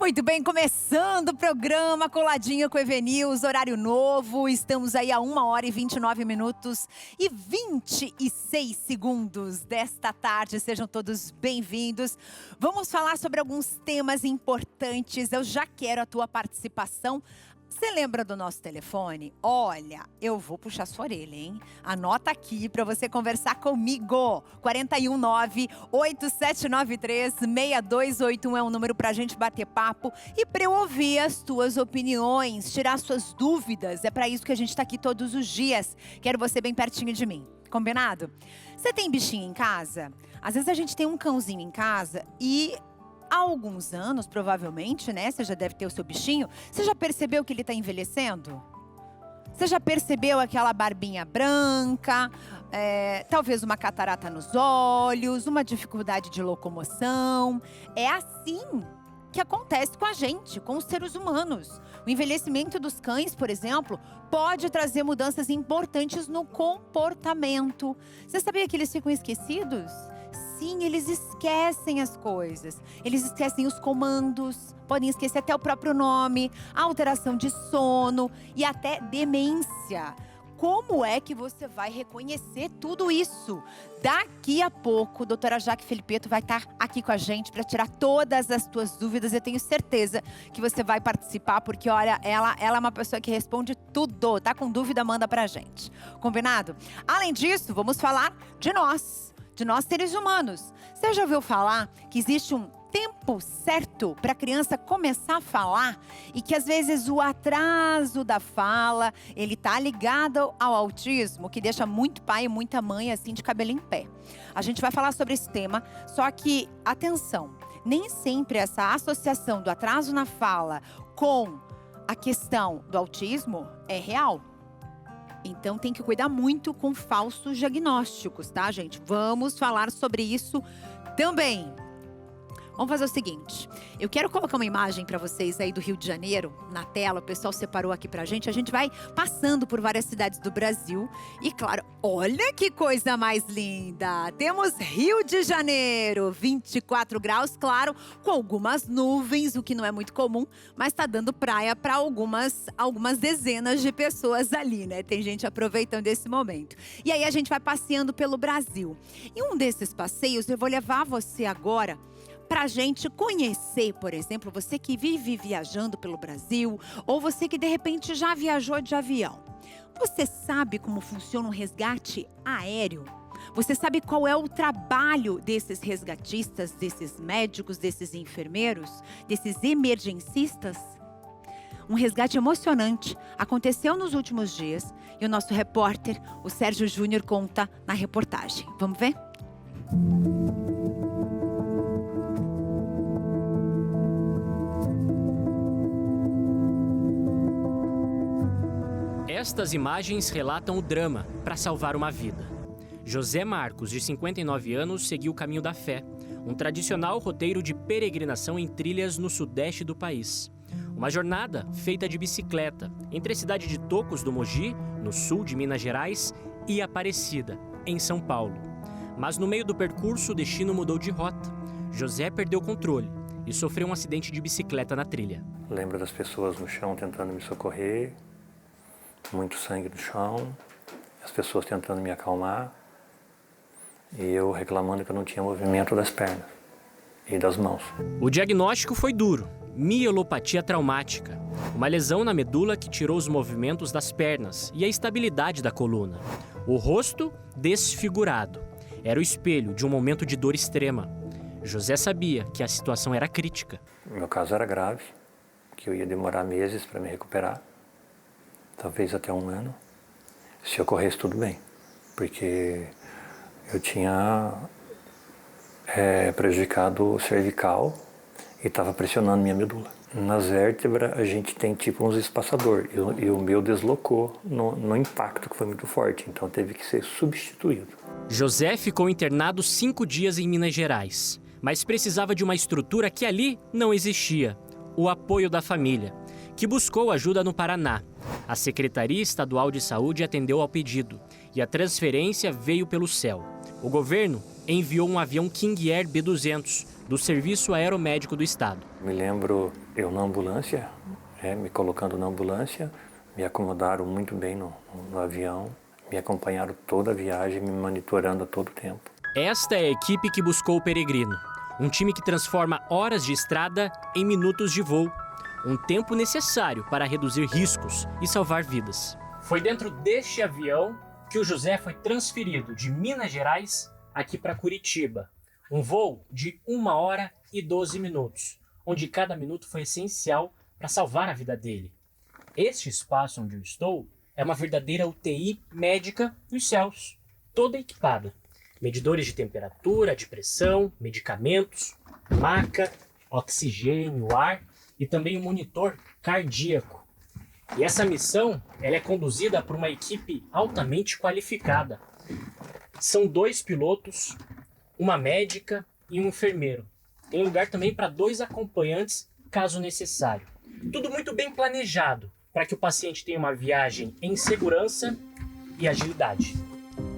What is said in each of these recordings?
Muito bem, começando o programa Coladinho com Evenews, horário novo. Estamos aí a 1h29 e 26 segundos desta tarde. Sejam todos bem-vindos. Vamos falar sobre alguns temas importantes. Eu já quero a tua participação. Você lembra do nosso telefone? Olha, eu vou puxar sua orelha, hein? Anota aqui para você conversar comigo. 419-8793-6281 é um número pra gente bater papo e pra eu ouvir as tuas opiniões, tirar suas dúvidas. É para isso que a gente tá aqui todos os dias. Quero você bem pertinho de mim. Combinado? Você tem bichinho em casa? Às vezes a gente tem um cãozinho em casa e há alguns anos, provavelmente, né? Você já deve ter o seu bichinho. Você já percebeu que ele está envelhecendo? Você já percebeu aquela barbinha branca? Talvez uma catarata nos olhos, uma dificuldade de locomoção. É assim que acontece com a gente, com os seres humanos. O envelhecimento dos cães, por exemplo, pode trazer mudanças importantes no comportamento. Você sabia que eles ficam esquecidos? Sim, eles esquecem as coisas. Eles esquecem os comandos, podem esquecer até o próprio nome, a alteração de sono e até demência. Como é que você vai reconhecer tudo isso? Daqui a pouco, a doutora Jaque Felipeto vai estar aqui com a gente para tirar todas as tuas dúvidas. Eu tenho certeza que você vai participar, porque olha, ela é uma pessoa que responde tudo. Tá com dúvida, manda pra gente. Combinado? Além disso, vamos falar de nós seres humanos. Você já ouviu falar que existe um tempo certo para a criança começar a falar e que às vezes o atraso da fala, ele tá ligado ao autismo, que deixa muito pai e muita mãe assim de cabelo em pé. A gente vai falar sobre esse tema, só que, atenção, nem sempre essa associação do atraso na fala com a questão do autismo é real. Então tem que cuidar muito com falsos diagnósticos, tá, gente? Vamos falar sobre isso também. Vamos fazer o seguinte, eu quero colocar uma imagem para vocês aí do Rio de Janeiro, na tela, o pessoal separou aqui pra gente. A gente vai passando por várias cidades do Brasil e, claro, olha que coisa mais linda! Temos Rio de Janeiro, 24 graus, claro, com algumas nuvens, o que não é muito comum, mas tá dando praia para algumas dezenas de pessoas ali, né? Tem gente aproveitando esse momento. E aí a gente vai passeando pelo Brasil. E um desses passeios, eu vou levar você agora pra gente conhecer, por exemplo, você que vive viajando pelo Brasil, ou você que de repente já viajou de avião. Você sabe como funciona um resgate aéreo? Você sabe qual é o trabalho desses resgatistas, desses médicos, desses enfermeiros, desses emergencistas? Um resgate emocionante aconteceu nos últimos dias e o nosso repórter, o Sérgio Júnior, conta na reportagem. Vamos ver? Estas imagens relatam o drama para salvar uma vida. José Marcos, de 59 anos, seguiu o caminho da fé, um tradicional roteiro de peregrinação em trilhas no sudeste do país. Uma jornada feita de bicicleta entre a cidade de Tocos do Mogi, no sul de Minas Gerais, e Aparecida, em São Paulo. Mas no meio do percurso, o destino mudou de rota. José perdeu o controle e sofreu um acidente de bicicleta na trilha. Lembro das pessoas no chão tentando me socorrer, muito sangue no chão, as pessoas tentando me acalmar e eu reclamando que eu não tinha movimento das pernas e das mãos. O diagnóstico foi duro: mielopatia traumática, uma lesão na medula que tirou os movimentos das pernas e a estabilidade da coluna. O rosto desfigurado. Era o espelho de um momento de dor extrema. José sabia que a situação era crítica. Meu caso era grave, que eu ia demorar meses para me recuperar. Talvez até 1 ano, se ocorresse tudo bem, porque eu tinha prejudicado o cervical e estava pressionando minha medula. Nas vértebras a gente tem tipo uns espaçador e o meu deslocou no impacto que foi muito forte, então teve que ser substituído. José ficou internado 5 dias em Minas Gerais, mas precisava de uma estrutura que ali não existia: o apoio da família, que buscou ajuda no Paraná. A Secretaria Estadual de Saúde atendeu ao pedido e a transferência veio pelo céu. O governo enviou um avião King Air B-200 do Serviço Aeromédico do Estado. Me lembro eu na ambulância, me colocando na ambulância, me acomodaram muito bem no avião, me acompanharam toda a viagem, me monitorando a todo tempo. Esta é a equipe que buscou o peregrino. Um time que transforma horas de estrada em minutos de voo. Um tempo necessário para reduzir riscos e salvar vidas. Foi dentro deste avião que o José foi transferido de Minas Gerais aqui para Curitiba. Um voo de 1 hora e 12 minutos, onde cada minuto foi essencial para salvar a vida dele. Este espaço onde eu estou é uma verdadeira UTI médica dos céus, toda equipada. Medidores de temperatura, de pressão, medicamentos, maca, oxigênio, ar e também um monitor cardíaco. E essa missão ela é conduzida por uma equipe altamente qualificada. São 2 pilotos, uma médica e um enfermeiro. Tem lugar também para 2 acompanhantes, caso necessário. Tudo muito bem planejado para que o paciente tenha uma viagem em segurança e agilidade.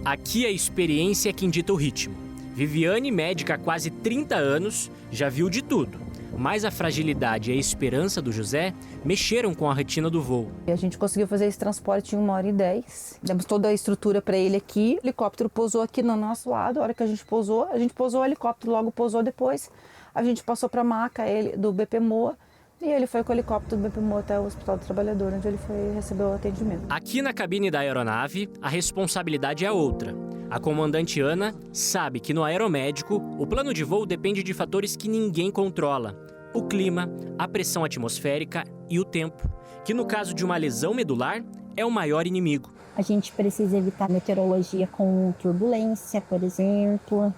Aqui a experiência é quem dita o ritmo. Viviane, médica há quase 30 anos, já viu de tudo. Mas a fragilidade e a esperança do José mexeram com a rotina do voo. A gente conseguiu fazer esse transporte em 1 hora e 10. Demos toda a estrutura para ele aqui. O helicóptero pousou aqui no nosso lado. A hora que a gente pousou, o helicóptero logo pousou depois. A gente passou para a maca do BP Moa. E ele foi com o helicóptero do BP Moa até o Hospital do Trabalhador, onde ele recebeu o atendimento. Aqui na cabine da aeronave, a responsabilidade é outra. A comandante Ana sabe que no aeromédico, o plano de voo depende de fatores que ninguém controla. O clima, a pressão atmosférica e o tempo, que no caso de uma lesão medular, é o maior inimigo. A gente precisa evitar meteorologia com turbulência, por exemplo.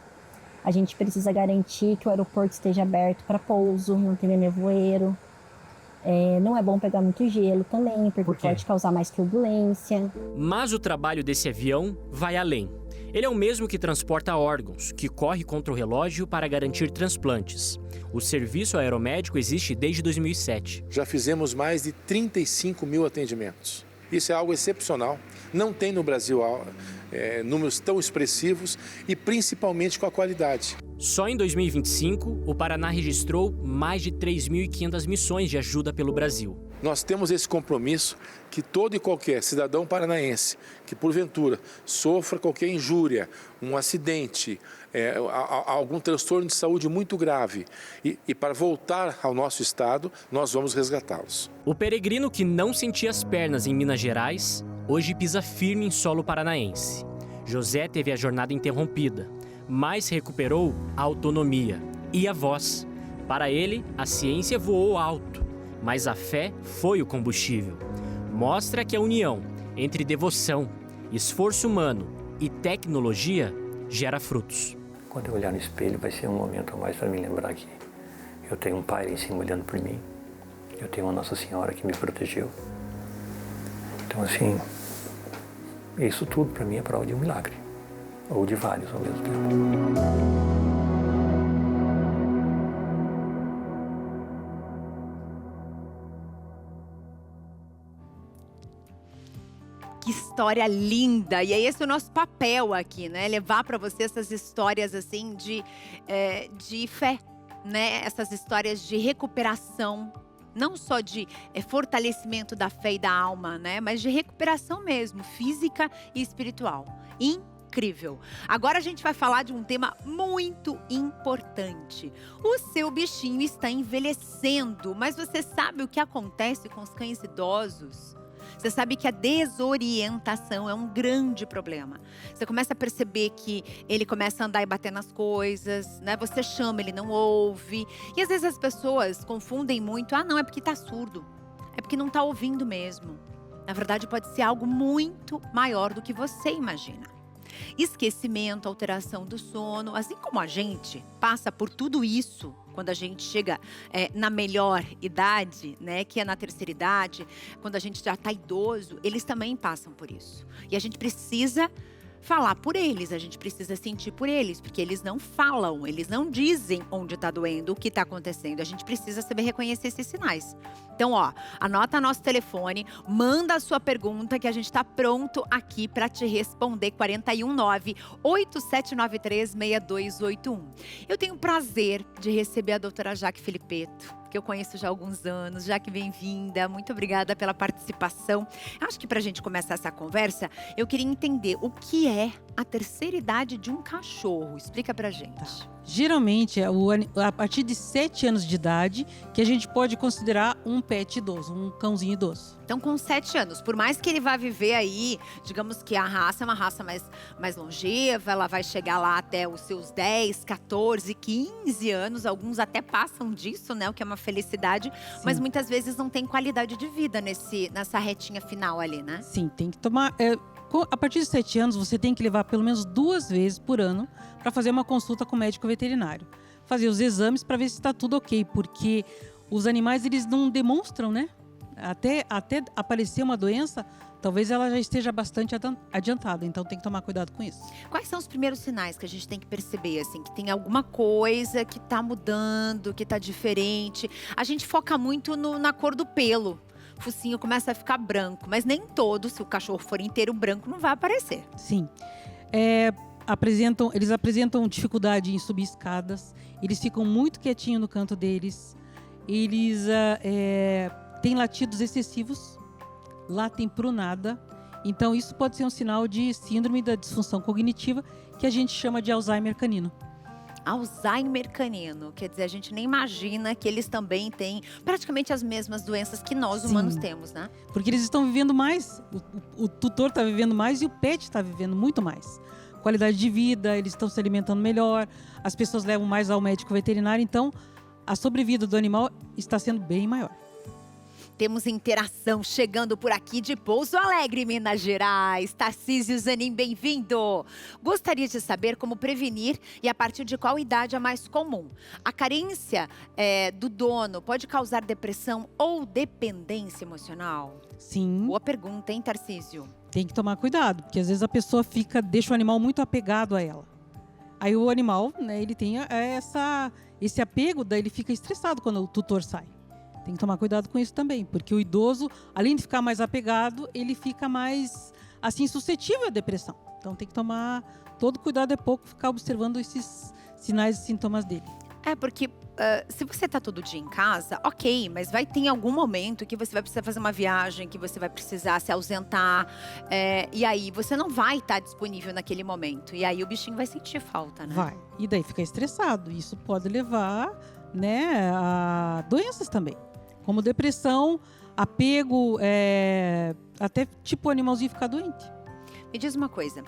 A gente precisa garantir que o aeroporto esteja aberto para pouso, não tenha nevoeiro. Não é bom pegar muito gelo também, porque pode causar mais turbulência. Mas o trabalho desse avião vai além. Ele é o mesmo que transporta órgãos, que corre contra o relógio para garantir transplantes. O serviço aeromédico existe desde 2007. Já fizemos mais de 35 mil atendimentos. Isso é algo excepcional. Não tem no Brasil números tão expressivos e principalmente com a qualidade. Só em 2025, o Paraná registrou mais de 3.500 missões de ajuda pelo Brasil. Nós temos esse compromisso que todo e qualquer cidadão paranaense que, porventura, sofra qualquer injúria, um acidente, algum transtorno de saúde muito grave, e para voltar ao nosso estado, nós vamos resgatá-los. O peregrino que não sentia as pernas em Minas Gerais, hoje pisa firme em solo paranaense. José teve a jornada interrompida, mas recuperou a autonomia e a voz. Para ele, a ciência voou alto, mas a fé foi o combustível. Mostra que a união entre devoção, esforço humano e tecnologia gera frutos. Quando eu olhar no espelho, vai ser um momento a mais para me lembrar que eu tenho um Pai lá em cima olhando por mim. Eu tenho uma Nossa Senhora que me protegeu. Então, assim, isso tudo para mim é prova de um milagre. Ou de vários ao mesmo tempo. Que história linda! E é esse o nosso papel aqui, né? Levar para você essas histórias assim de fé, né? Essas histórias de recuperação, não só de fortalecimento da fé e da alma, né? Mas de recuperação mesmo, física e espiritual. Incrível! Agora a gente vai falar de um tema muito importante. O seu bichinho está envelhecendo, mas você sabe o que acontece com os cães idosos? Você sabe que a desorientação é um grande problema. Você começa a perceber que ele começa a andar e bater nas coisas, né? Você chama, ele não ouve. E às vezes as pessoas confundem muito. Ah, não, é porque tá surdo. É porque não tá ouvindo mesmo. Na verdade, pode ser algo muito maior do que você imagina. Esquecimento, alteração do sono, assim como a gente passa por tudo isso quando a gente chega na melhor idade, né, que é na terceira idade, quando a gente já está idoso, eles também passam por isso. E a gente precisa falar por eles, a gente precisa sentir por eles, porque eles não falam, eles não dizem onde tá doendo, o que tá acontecendo. A gente precisa saber reconhecer esses sinais. Então, ó, anota nosso telefone, manda a sua pergunta que a gente tá pronto aqui para te responder. 419-8793-6281. Eu tenho o prazer de receber a doutora Jaque Filippetto, que eu conheço já há alguns anos. Jaque, bem-vinda, muito obrigada pela participação. Acho que para a gente começar essa conversa, eu queria entender o que é a terceira idade de um cachorro. Explica pra gente. Geralmente, é a partir de 7 anos de idade que a gente pode considerar um pet idoso, um cãozinho idoso. Então, com 7 anos, por mais que ele vá viver aí, digamos que a raça é uma raça mais longeva, ela vai chegar lá até os seus 10, 14, 15 anos, alguns até passam disso, né, o que é uma felicidade, Sim. mas muitas vezes não tem qualidade de vida nessa retinha final ali, né? Sim, tem que tomar... a partir de 7 anos, você tem que levar pelo menos 2 vezes por ano para fazer uma consulta com o médico veterinário. Fazer os exames para ver se está tudo ok, porque os animais, eles não demonstram, né? Até aparecer uma doença, talvez ela já esteja bastante adiantada, então tem que tomar cuidado com isso. Quais são os primeiros sinais que a gente tem que perceber, assim, que tem alguma coisa que tá mudando, que tá diferente? A gente foca muito na cor do pelo. O focinho começa a ficar branco, mas nem todo, se o cachorro for inteiro branco, não vai aparecer. Sim. Eles apresentam dificuldade em subir escadas, eles ficam muito quietinhos no canto deles, eles têm latidos excessivos, latem pro nada. Então isso pode ser um sinal de síndrome da disfunção cognitiva, que a gente chama de Alzheimer canino. Alzheimer canino, quer dizer, a gente nem imagina que eles também têm praticamente as mesmas doenças que nós humanos temos, né? Porque eles estão vivendo mais, o tutor está vivendo mais e o pet está vivendo muito mais. Qualidade de vida, eles estão se alimentando melhor, as pessoas levam mais ao médico veterinário, então a sobrevida do animal está sendo bem maior. Temos interação chegando por aqui de Pouso Alegre, Minas Gerais. Tarcísio Zanin, bem-vindo! Gostaria de saber como prevenir e a partir de qual idade é mais comum. A carência do dono pode causar depressão ou dependência emocional? Sim. Boa pergunta, hein, Tarcísio? Tem que tomar cuidado, porque às vezes a pessoa deixa o animal muito apegado a ela. Aí o animal, né, ele tem esse apego, daí ele fica estressado quando o tutor sai. Tem que tomar cuidado com isso também, porque o idoso, além de ficar mais apegado, ele fica mais, assim, suscetível à depressão. Então tem que tomar todo cuidado, é pouco ficar observando esses sinais e sintomas dele. Porque se você tá todo dia em casa, ok, mas vai ter algum momento que você vai precisar fazer uma viagem, que você vai precisar se ausentar, e aí você não vai estar disponível naquele momento. E aí o bichinho vai sentir falta, né? Vai. E daí fica estressado. Isso pode levar, né, a doenças também. Como depressão, apego, até tipo o animalzinho ficar doente. Me diz uma coisa,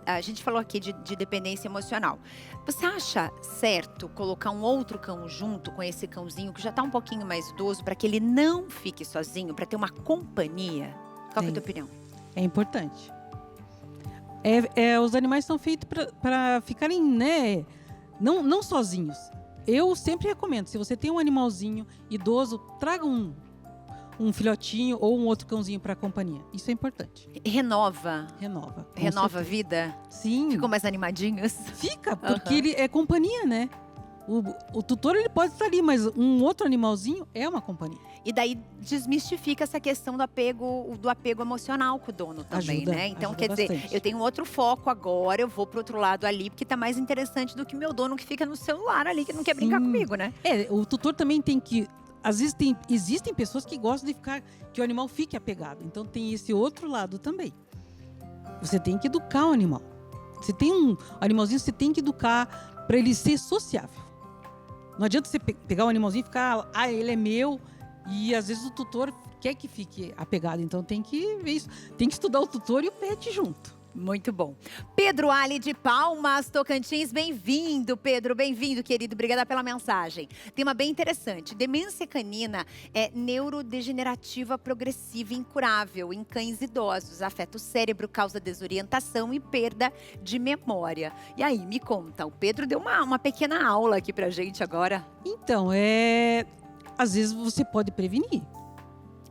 a gente falou aqui de dependência emocional. Você acha certo colocar um outro cão junto com esse cãozinho que já está um pouquinho mais idoso para que ele não fique sozinho, para ter uma companhia? Qual que é a tua opinião? É importante. Os animais são feitos para ficarem, né, não sozinhos. Eu sempre recomendo, se você tem um animalzinho idoso, traga um filhotinho ou um outro cãozinho para a companhia. Isso é importante. Renova a vida? Sim. Ficam mais animadinhos? Fica, porque ele é companhia, né? O tutor, ele pode estar ali, mas um outro animalzinho é uma companhia. E daí desmistifica essa questão do apego emocional com o dono também, Ajuda, né? Então, ajuda quer dizer, bastante. eu tenho outro foco agora, eu vou pro outro lado ali, porque tá mais interessante do que meu dono que fica no celular ali, que não quer brincar comigo, né? O tutor também tem que... Às vezes existem pessoas que gostam de que o animal fique apegado. Então tem esse outro lado também. Você tem que educar o animal. Você tem um animalzinho, você tem que educar para ele ser sociável. Não adianta você pegar o animalzinho e ficar, ele é meu, e às vezes o tutor quer que fique apegado. Então tem que ver isso. Tem que estudar o tutor e o pet junto. Muito bom. Pedro Ali de Palmas, Tocantins, bem-vindo, Pedro, bem-vindo, querido, obrigada pela mensagem. Tema bem interessante, demência canina é neurodegenerativa progressiva e incurável em cães idosos, afeta o cérebro, causa desorientação e perda de memória. E aí, me conta, o Pedro deu uma pequena aula aqui pra gente agora. Então, às vezes você pode prevenir.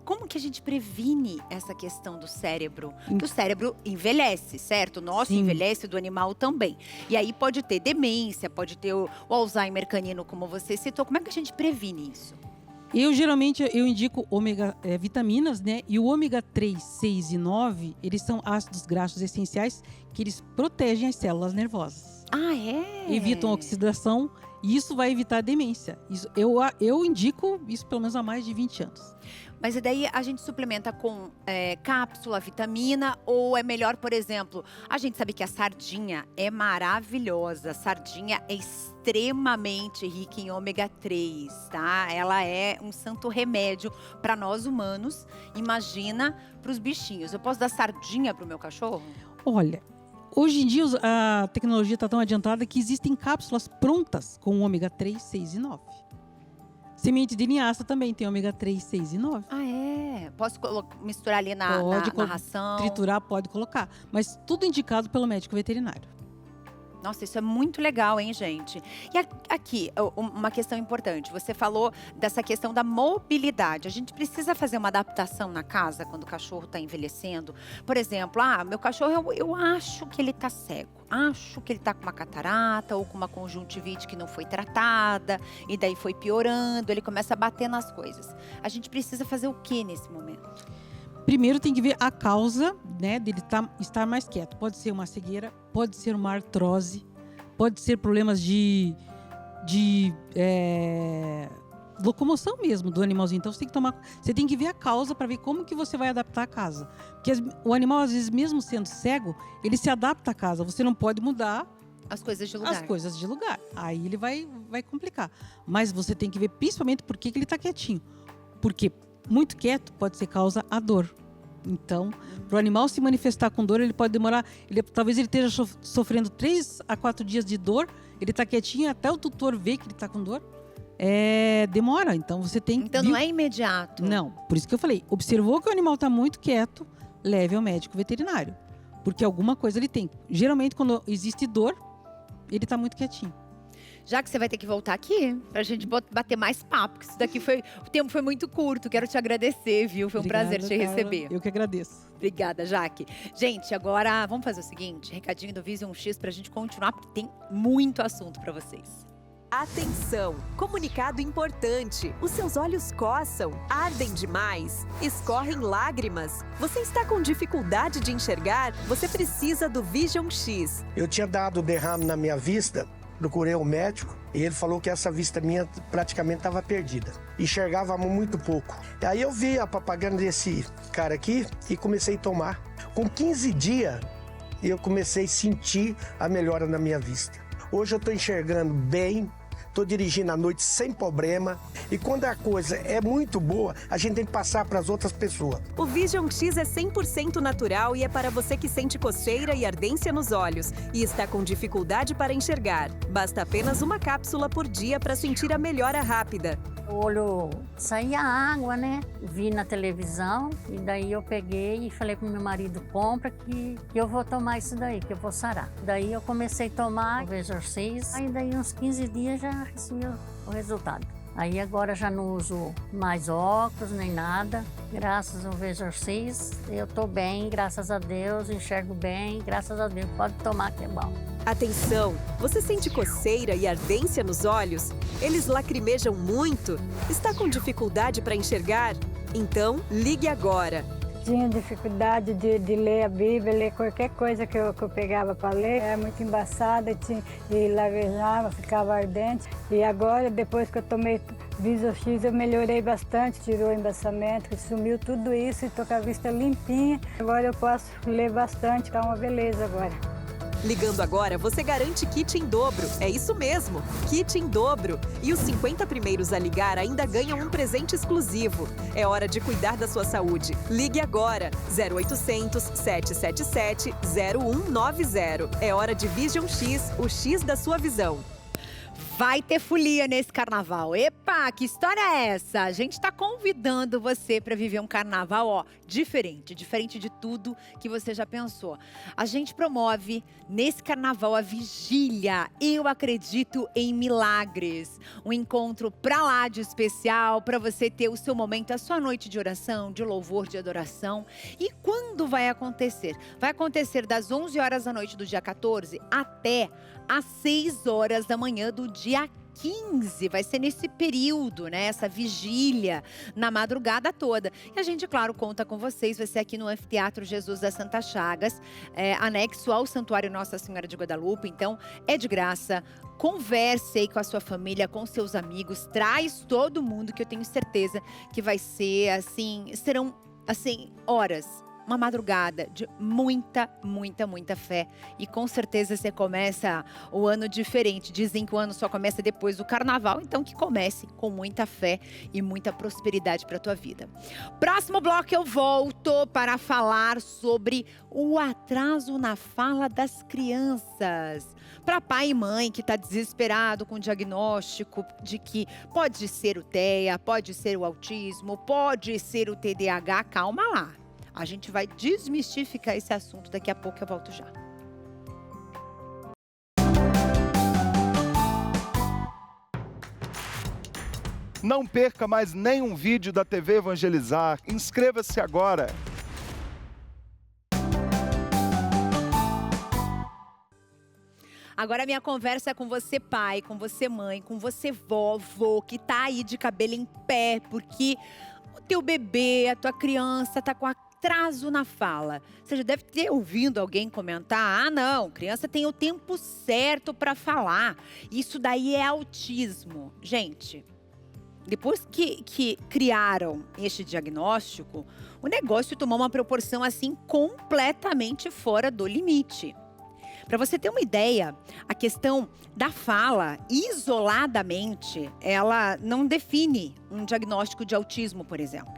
como que a gente previne essa questão do cérebro? Porque o cérebro envelhece, certo? O nosso Sim. envelhece, do animal também. E aí pode ter demência, pode ter o Alzheimer canino, como você citou. Como é que a gente previne isso? Eu geralmente indico vitaminas, né? E o ômega 3, 6 e 9, eles são ácidos graxos essenciais que eles protegem as células nervosas. Ah, é? Evitam a oxidação e isso vai evitar a demência. Isso, eu indico isso pelo menos há mais de 20 anos. Mas e daí a gente suplementa com cápsula, vitamina, ou é melhor, por exemplo, a gente sabe que a sardinha é maravilhosa. A sardinha é extremamente rica em ômega 3, tá? Ela é um santo remédio para nós humanos. Imagina para os bichinhos. Eu posso dar sardinha para o meu cachorro? Olha, hoje em dia a tecnologia está tão adiantada que existem cápsulas prontas com ômega 3, 6 e 9. Semente de linhaça também tem ômega 3, 6 e 9. Ah, é? Posso misturar ali na ração? Triturar, pode colocar. Mas tudo indicado pelo médico veterinário. Nossa, isso é muito legal, hein, gente? E aqui, uma questão importante. Você falou dessa questão da mobilidade. A gente precisa fazer uma adaptação na casa quando o cachorro está envelhecendo. Por exemplo, meu cachorro, eu acho que ele está cego. Acho que ele está com uma catarata ou com uma conjuntivite que não foi tratada. E daí foi piorando, ele começa a bater nas coisas. A gente precisa fazer o que nesse momento? Primeiro tem que ver a causa, né, dele estar mais quieto. Pode ser uma cegueira, pode ser uma artrose, pode ser problemas de locomoção mesmo do animalzinho. Então você tem que ver a causa para ver como que você vai adaptar a casa. Porque o animal, às vezes, mesmo sendo cego, ele se adapta à casa. Você não pode mudar as coisas de lugar. Aí ele vai complicar. Mas você tem que ver principalmente por que ele está quietinho. Porque muito quieto pode ser causa a dor. Então, para o animal se manifestar com dor, ele pode demorar. Talvez ele esteja sofrendo 3 a 4 dias de dor. Ele está quietinho até o tutor ver que ele está com dor. Demora. Então você tem que. Então não é imediato. Não. Por isso que eu falei. Observou que o animal está muito quieto, leve ao médico veterinário. Porque alguma coisa ele tem. Geralmente, quando existe dor, ele está muito quietinho. Já que você vai ter que voltar aqui, pra gente bater mais papo, porque isso daqui o tempo foi muito curto. Quero te agradecer, viu? Foi um prazer te receber. Eu que agradeço. Obrigada, Jaque. Gente, agora vamos fazer o seguinte, recadinho do Vision X pra gente continuar, porque tem muito assunto pra vocês. Atenção! Comunicado importante. Os seus olhos coçam, ardem demais, escorrem lágrimas. Você está com dificuldade de enxergar? Você precisa do Vision X. Eu tinha dado derrame na minha vista. Procurei o médico e ele falou que essa vista minha praticamente estava perdida. Enxergava muito pouco. E aí eu vi a propaganda desse cara aqui e comecei a tomar. Com 15 dias, eu comecei a sentir a melhora na minha vista. Hoje eu estou enxergando bem, estou dirigindo à noite sem problema. E quando a coisa é muito boa, a gente tem que passar para as outras pessoas. O Vision X é 100% natural e é para você que sente coceira e ardência nos olhos e está com dificuldade para enxergar. Basta apenas uma cápsula por dia para sentir a melhora rápida. O olho saía água, né? Vi na televisão e daí eu peguei e falei pro meu marido, compra que eu vou tomar isso daí, que eu vou sarar. Daí eu comecei a tomar o Vision X, aí daí uns 15 dias já recebi o resultado. Aí agora já não uso mais óculos nem nada. Graças ao Vision X, eu tô bem, graças a Deus, enxergo bem, graças a Deus, pode tomar que é bom. Atenção! Você sente coceira e ardência nos olhos? Eles lacrimejam muito? Está com dificuldade para enxergar? Então, ligue agora! Tinha dificuldade de ler a Bíblia, ler qualquer coisa que eu pegava para ler. Era muito embaçada e lavejava, ficava ardente. E agora, depois que eu tomei Vision X, eu melhorei bastante. Tirou o embaçamento, sumiu tudo isso e estou com a vista limpinha. Agora eu posso ler bastante, está uma beleza agora. Ligando agora, você garante kit em dobro. É isso mesmo, kit em dobro. E os 50 primeiros a ligar ainda ganham um presente exclusivo. É hora de cuidar da sua saúde. Ligue agora, 0800 777 0190. É hora de Vision X, o X da sua visão. Vai ter folia nesse carnaval. Epa, que história é essa? A gente tá convidando você para viver um carnaval, ó, diferente de tudo que você já pensou. A gente promove nesse carnaval a vigília. Eu acredito em milagres. Um encontro pra lá de especial, para você ter o seu momento, a sua noite de oração, de louvor, de adoração. E quando vai acontecer? Vai acontecer das 11 horas da noite do dia 14 até às 6 horas da manhã do dia 15, vai ser nesse período, né? Essa vigília na madrugada toda. E a gente, claro, conta com vocês. Vai ser aqui no Anfiteatro Jesus das Santas Chagas, anexo ao Santuário Nossa Senhora de Guadalupe. Então, é de graça. Converse aí com a sua família, com seus amigos. Traz todo mundo, que eu tenho certeza que vai ser, assim, serão, assim, horas. Uma madrugada de muita fé. E com certeza você começa o ano diferente. Dizem que o ano só começa depois do carnaval. Então que comece com muita fé e muita prosperidade para a tua vida. Próximo bloco eu volto para falar sobre o atraso na fala das crianças. Para pai e mãe que está desesperado com o diagnóstico de que pode ser o TEA, pode ser o autismo, pode ser o TDAH, calma lá. A gente vai desmistificar esse assunto. Daqui a pouco eu volto já. Não perca mais nenhum vídeo da TV Evangelizar. Inscreva-se agora. Agora a minha conversa é com você, pai, com você, mãe, com você, vovô, que tá aí de cabelo em pé, porque o teu bebê, a tua criança tá com atraso na fala. Você já deve ter ouvido alguém comentar: ah, não, criança tem o tempo certo para falar. Isso daí é autismo. Gente, depois que criaram este diagnóstico, o negócio tomou uma proporção assim completamente fora do limite. Para você ter uma ideia, a questão da fala, isoladamente, ela não define um diagnóstico de autismo, por exemplo.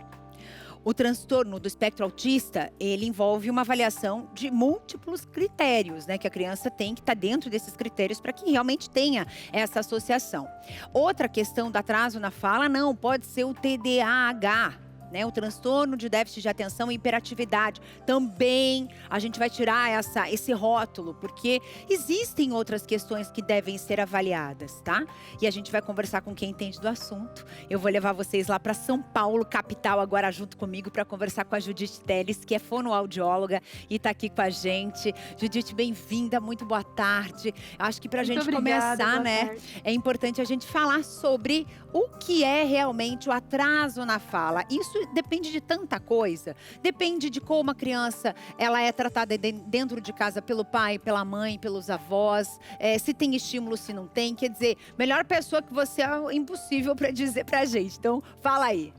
O transtorno do espectro autista, ele envolve uma avaliação de múltiplos critérios, né? Que a criança tem que estar dentro desses critérios para que realmente tenha essa associação. Outra questão do atraso na fala, não, pode ser o TDAH. Né, o transtorno de déficit de atenção e hiperatividade. Também a gente vai tirar esse rótulo, porque existem outras questões que devem ser avaliadas, tá? E a gente vai conversar com quem entende do assunto. Eu vou levar vocês lá para São Paulo, capital, agora junto comigo, para conversar com a Judite Teles, que é fonoaudióloga e está aqui com a gente. Judite, bem-vinda, muito boa tarde. Acho que para a gente começar, né, é importante a gente falar sobre o que é realmente o atraso na fala. Isso depende de tanta coisa. Depende de como a criança ela é tratada dentro de casa pelo pai, pela mãe, pelos avós. Se tem estímulo, se não tem. Quer dizer, melhor pessoa que você é impossível para dizer pra gente. Então, fala aí.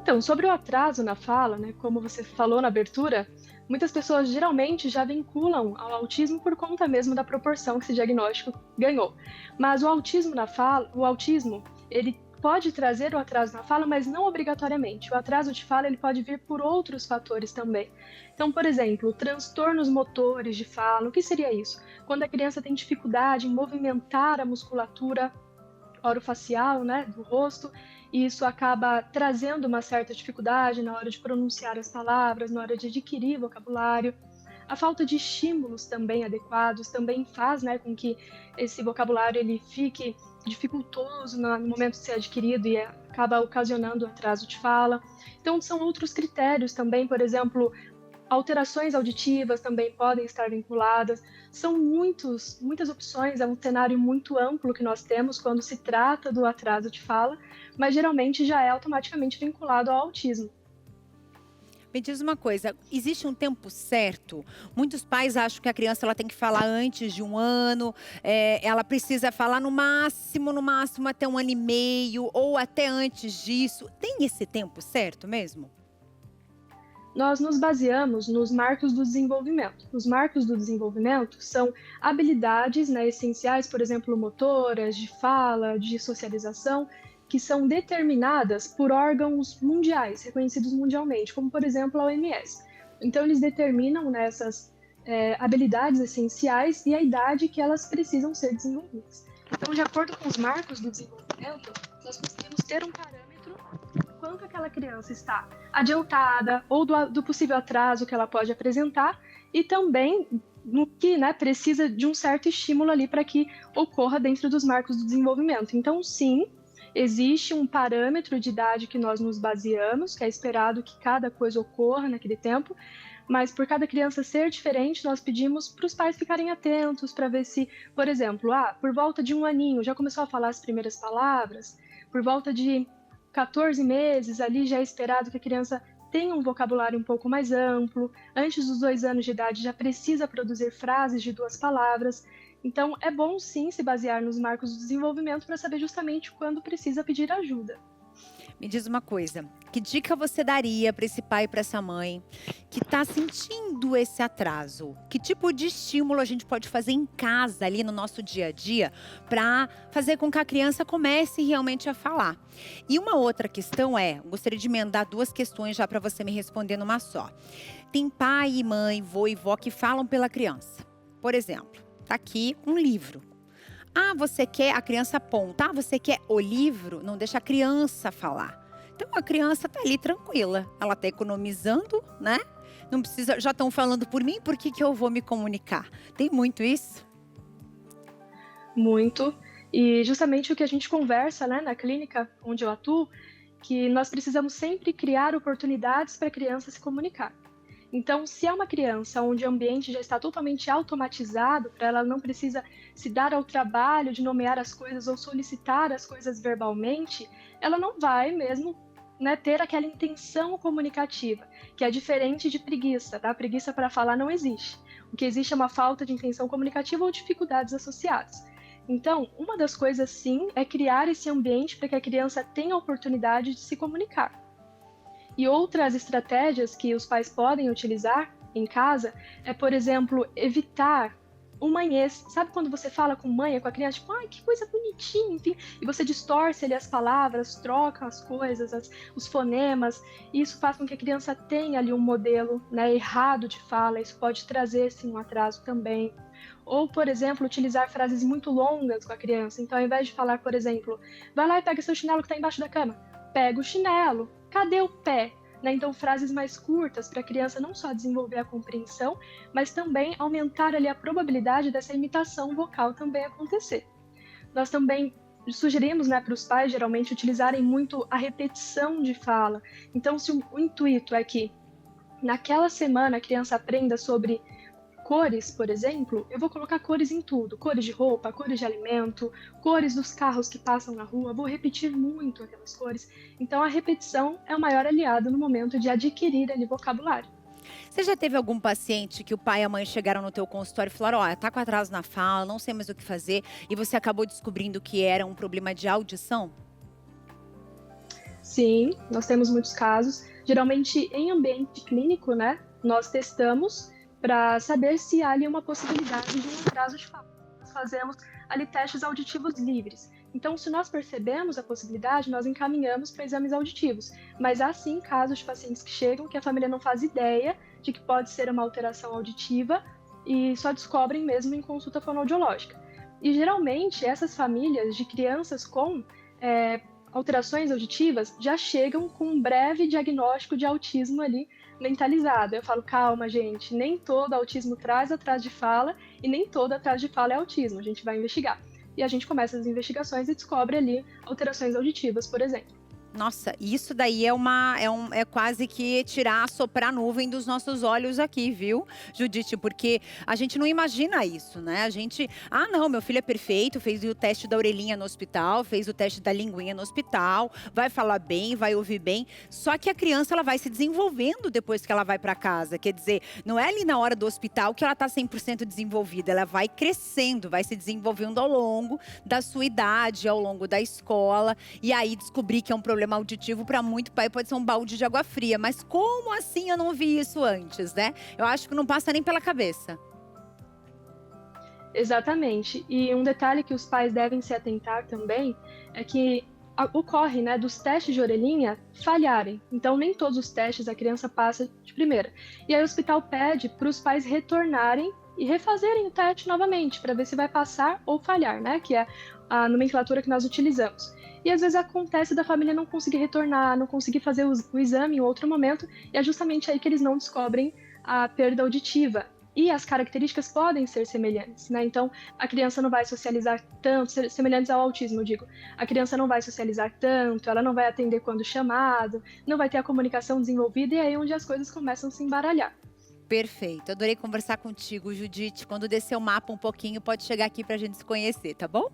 Então, sobre o atraso na fala, né, como você falou na abertura, muitas pessoas geralmente já vinculam ao autismo por conta mesmo da proporção que esse diagnóstico ganhou. Mas o autismo na fala, ele pode trazer o atraso na fala, mas não obrigatoriamente. O atraso de fala ele pode vir por outros fatores também. Então, por exemplo, transtornos motores de fala. O que seria isso? Quando a criança tem dificuldade em movimentar a musculatura orofacial, né, do rosto, e isso acaba trazendo uma certa dificuldade na hora de pronunciar as palavras, na hora de adquirir vocabulário. A falta de estímulos também adequados também faz, né, com que esse vocabulário ele fique dificultoso no momento de ser adquirido e acaba ocasionando atraso de fala. Então, são outros critérios também, por exemplo, alterações auditivas também podem estar vinculadas. São muitas opções, é um cenário muito amplo que nós temos quando se trata do atraso de fala, mas geralmente já é automaticamente vinculado ao autismo. Me diz uma coisa, existe um tempo certo? Muitos pais acham que a criança ela tem que falar antes de 1 ano, ela precisa falar no máximo até 1 ano e meio, ou até antes disso. Tem esse tempo certo mesmo? Nós nos baseamos nos marcos do desenvolvimento. Os marcos do desenvolvimento são habilidades, né, essenciais, por exemplo, motoras, de fala, de socialização, que são determinadas por órgãos mundiais, reconhecidos mundialmente, como, por exemplo, a OMS. Então, eles determinam, né, habilidades essenciais e a idade que elas precisam ser desenvolvidas. Então, de acordo com os marcos do desenvolvimento, nós conseguimos ter um parâmetro quanto aquela criança está adiantada ou do possível atraso que ela pode apresentar e também no que, né, precisa de um certo estímulo ali para que ocorra dentro dos marcos do desenvolvimento. Então, sim, existe um parâmetro de idade que nós nos baseamos, que é esperado que cada coisa ocorra naquele tempo, mas por cada criança ser diferente, nós pedimos para os pais ficarem atentos para ver se, por exemplo, por volta de 1 aninho já começou a falar as primeiras palavras, por volta de 14 meses ali já é esperado que a criança tenha um vocabulário um pouco mais amplo, antes dos 2 anos de idade já precisa produzir frases de 2 palavras. Então, é bom sim se basear nos marcos do desenvolvimento para saber justamente quando precisa pedir ajuda. Me diz uma coisa, que dica você daria para esse pai e para essa mãe que está sentindo esse atraso? Que tipo de estímulo a gente pode fazer em casa, ali no nosso dia a dia, para fazer com que a criança comece realmente a falar? E uma outra questão gostaria de emendar 2 questões já para você me responder numa só. Tem pai e mãe, vô e vó que falam pela criança. Por exemplo, tá aqui um livro. Você quer, a criança aponta, você quer o livro? Não deixa a criança falar. Então a criança tá ali tranquila, ela tá economizando, né? Não precisa, já estão falando por mim, por que eu vou me comunicar? Tem muito isso? Muito. E justamente o que a gente conversa, né, na clínica onde eu atuo, que nós precisamos sempre criar oportunidades para a criança se comunicar. Então, se é uma criança onde o ambiente já está totalmente automatizado, para ela não precisa se dar ao trabalho de nomear as coisas ou solicitar as coisas verbalmente, ela não vai mesmo, né, ter aquela intenção comunicativa, que é diferente de preguiça, tá? Preguiça para falar não existe. O que existe é uma falta de intenção comunicativa ou dificuldades associadas. Então, uma das coisas, sim, é criar esse ambiente para que a criança tenha a oportunidade de se comunicar. E outras estratégias que os pais podem utilizar em casa é, por exemplo, evitar o manhês. Sabe quando você fala com mãe, com a criança, tipo, que coisa bonitinha, enfim, e você distorce ali as palavras, troca as coisas, os fonemas, e isso faz com que a criança tenha ali um modelo, né, errado de fala, isso pode trazer, sim, um atraso também. Ou, por exemplo, utilizar frases muito longas com a criança. Então, ao invés de falar, por exemplo, vai lá e pega seu chinelo que está embaixo da cama, pega o chinelo. Cadê o pé? Né? Então, frases mais curtas para a criança não só desenvolver a compreensão, mas também aumentar ali a probabilidade dessa imitação vocal também acontecer. Nós também sugerimos, né, para os pais, geralmente, utilizarem muito a repetição de fala. Então, se o intuito é que naquela semana a criança aprenda sobre cores, por exemplo, eu vou colocar cores em tudo, cores de roupa, cores de alimento, cores dos carros que passam na rua, vou repetir muito aquelas cores. Então a repetição é o maior aliado no momento de adquirir ali vocabulário. Você já teve algum paciente que o pai e a mãe chegaram no teu consultório e falaram, tá com atraso na fala, não sei mais o que fazer, e você acabou descobrindo que era um problema de audição? Sim, nós temos muitos casos. Geralmente em ambiente clínico, né, nós testamos para saber se há ali uma possibilidade de um atraso de fala. Nós fazemos ali testes auditivos livres. Então, se nós percebemos a possibilidade, nós encaminhamos para exames auditivos. Mas há sim casos de pacientes que chegam que a família não faz ideia de que pode ser uma alteração auditiva e só descobrem mesmo em consulta fonoaudiológica. E geralmente essas famílias de crianças com alterações auditivas já chegam com um breve diagnóstico de autismo ali mentalizado. Eu falo, calma, gente, nem todo autismo traz atraso de fala e nem todo atraso de fala é autismo. A gente vai investigar. E a gente começa as investigações e descobre ali alterações auditivas, por exemplo. Nossa, isso daí é quase que soprar a nuvem dos nossos olhos aqui, viu, Judite? Porque a gente não imagina isso, né? A gente, não, meu filho é perfeito, fez o teste da orelhinha no hospital, fez o teste da linguinha no hospital, vai falar bem, vai ouvir bem. Só que a criança, ela vai se desenvolvendo depois que ela vai para casa. Quer dizer, não é ali na hora do hospital que ela tá 100% desenvolvida. Ela vai crescendo, vai se desenvolvendo ao longo da sua idade, ao longo da escola. E aí descobrir que é um problema auditivo para muito pai pode ser um balde de água fria, mas como assim eu não vi isso antes, né? Eu acho que não passa nem pela cabeça. Exatamente. E um detalhe que os pais devem se atentar também é que ocorre, né, dos testes de orelhinha falharem. Então, nem todos os testes a criança passa de primeira. E aí o hospital pede para os pais retornarem e refazerem o teste novamente, para ver se vai passar ou falhar, né, que é a nomenclatura que nós utilizamos. E às vezes acontece da família não conseguir retornar, não conseguir fazer o exame em outro momento, e é justamente aí que eles não descobrem a perda auditiva. E as características podem ser semelhantes, né? Então, a criança não vai socializar tanto, semelhantes ao autismo, eu digo. A criança não vai socializar tanto, ela não vai atender quando chamado, não vai ter a comunicação desenvolvida, e aí é onde as coisas começam a se embaralhar. Perfeito. Adorei conversar contigo, Judite. Quando descer o mapa um pouquinho, pode chegar aqui pra gente se conhecer, tá bom?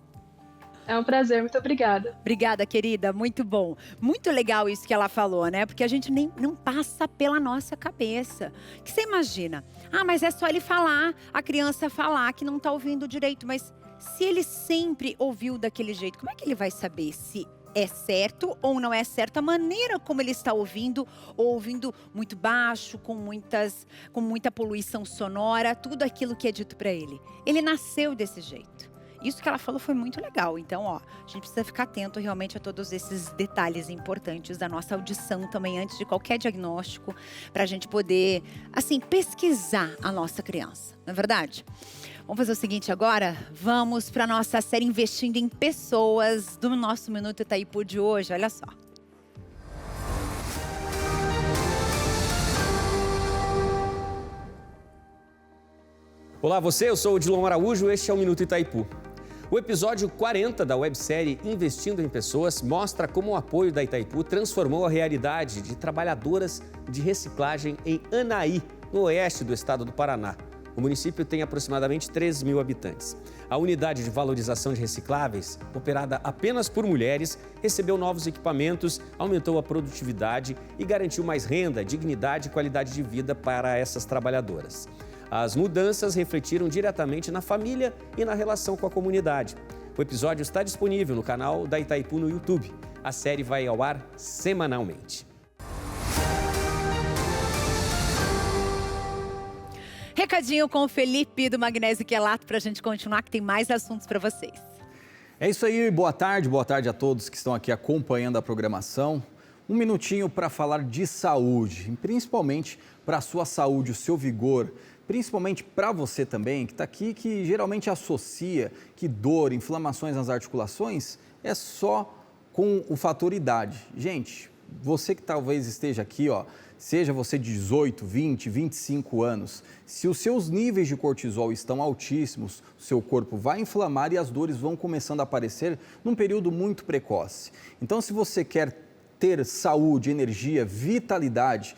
É um prazer, muito obrigada. Obrigada, querida, muito bom. Muito legal isso que ela falou, né? Porque a gente nem não passa pela nossa cabeça. Que você imagina? Mas é só ele falar, a criança falar que não tá ouvindo direito. Mas se ele sempre ouviu daquele jeito, como é que ele vai saber se é certo ou não é certo a maneira como ele está ouvindo, ou ouvindo muito baixo, com muita poluição sonora, tudo aquilo que é dito para ele. Ele nasceu desse jeito. Isso que ela falou foi muito legal. Então, a gente precisa ficar atento realmente a todos esses detalhes importantes da nossa audição também, antes de qualquer diagnóstico, para a gente poder, assim, pesquisar a nossa criança. Não é verdade? Vamos fazer o seguinte agora? Vamos para a nossa série Investindo em Pessoas do nosso Minuto Itaipu de hoje. Olha só. Olá você, eu sou o Dilon Araújo, este é o Minuto Itaipu. O episódio 40 da websérie Investindo em Pessoas mostra como o apoio da Itaipu transformou a realidade de trabalhadoras de reciclagem em Anaí, no oeste do estado do Paraná. O município tem aproximadamente 3 mil habitantes. A unidade de valorização de recicláveis, operada apenas por mulheres, recebeu novos equipamentos, aumentou a produtividade e garantiu mais renda, dignidade e qualidade de vida para essas trabalhadoras. As mudanças refletiram diretamente na família e na relação com a comunidade. O episódio está disponível no canal da Itaipu no YouTube. A série vai ao ar semanalmente. Recadinho com o Felipe do Magnésio Quelato para a gente continuar, que tem mais assuntos para vocês. É isso aí, boa tarde a todos que estão aqui acompanhando a programação. Um minutinho para falar de saúde, principalmente para a sua saúde, o seu vigor. Principalmente para você também, que está aqui, que geralmente associa que dor, inflamações nas articulações é só com o fator idade. Gente, você que talvez esteja aqui, seja você de 18, 20, 25 anos, se os seus níveis de cortisol estão altíssimos, o seu corpo vai inflamar e as dores vão começando a aparecer num período muito precoce. Então, se você quer ter saúde, energia, vitalidade,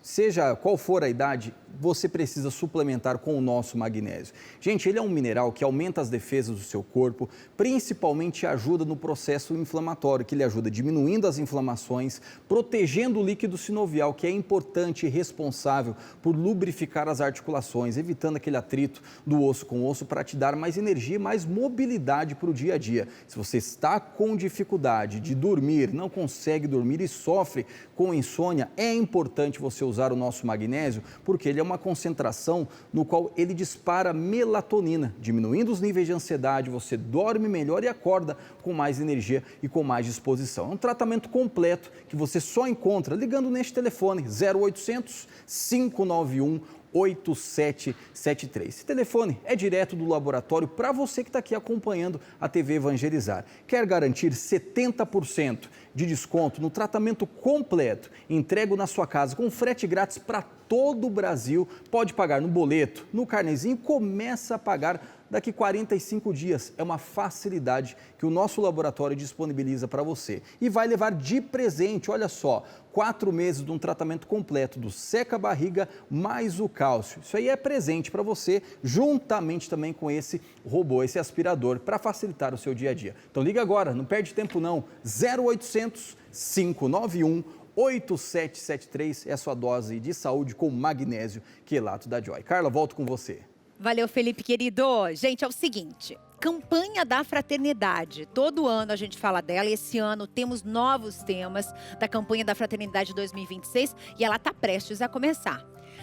seja qual for a idade, você precisa suplementar com o nosso magnésio. Gente, ele é um mineral que aumenta as defesas do seu corpo, principalmente ajuda no processo inflamatório, que ele ajuda diminuindo as inflamações, protegendo o líquido sinovial, que é importante e responsável por lubrificar as articulações, evitando aquele atrito do osso com osso para te dar mais energia e mais mobilidade para o dia a dia. Se você está com dificuldade de dormir, não consegue dormir e sofre com insônia, é importante você usar o nosso magnésio, porque ele é uma concentração no qual ele dispara melatonina, diminuindo os níveis de ansiedade, você dorme melhor e acorda com mais energia e com mais disposição. É um tratamento completo que você só encontra ligando neste telefone 0800 591 8773. Esse telefone é direto do laboratório para você que está aqui acompanhando a TV Evangelizar. Quer garantir 70% de desconto no tratamento completo, entrego na sua casa com frete grátis para todo o Brasil? Pode pagar no boleto, no carnezinho, começa a pagar daqui 45 dias. É uma facilidade que o nosso laboratório disponibiliza para você. E vai levar de presente, olha só, 4 meses de um tratamento completo do seca-barriga mais o cálcio. Isso aí é presente para você, juntamente também com esse robô, esse aspirador, para facilitar o seu dia a dia. Então liga agora, não perde tempo não, 0800 591 8773 é a sua dose de saúde com magnésio quelato da Joy. Carla, volto com você. Valeu, Felipe, querido. Gente, é o seguinte, campanha da fraternidade. Todo ano a gente fala dela e esse ano temos novos temas da campanha da fraternidade 2026 e ela está prestes a começar.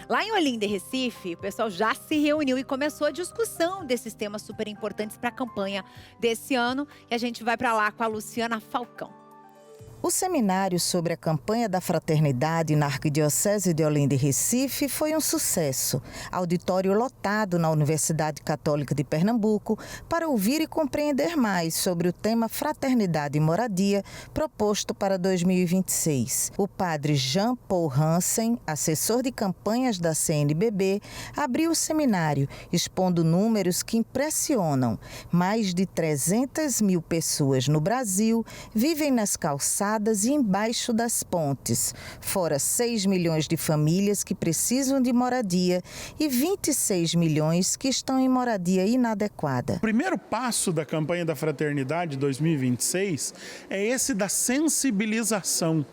Lá em Olinda e Recife, o pessoal já se reuniu e começou a discussão desses temas super importantes para a campanha desse ano. E a gente vai para lá com a Luciana Falcão. O seminário sobre a campanha da fraternidade na Arquidiocese de Olinda e Recife foi um sucesso. Auditório lotado na Universidade Católica de Pernambuco para ouvir e compreender mais sobre o tema Fraternidade e Moradia proposto para 2026. O padre Jean Paul Hansen, assessor de campanhas da CNBB, abriu o seminário expondo números que impressionam. Mais de 300 mil pessoas no Brasil vivem nas calçadas e embaixo das pontes, fora 6 milhões de famílias que precisam de moradia e 26 milhões que estão em moradia inadequada. O primeiro passo da campanha da Fraternidade 2026 é esse da sensibilização,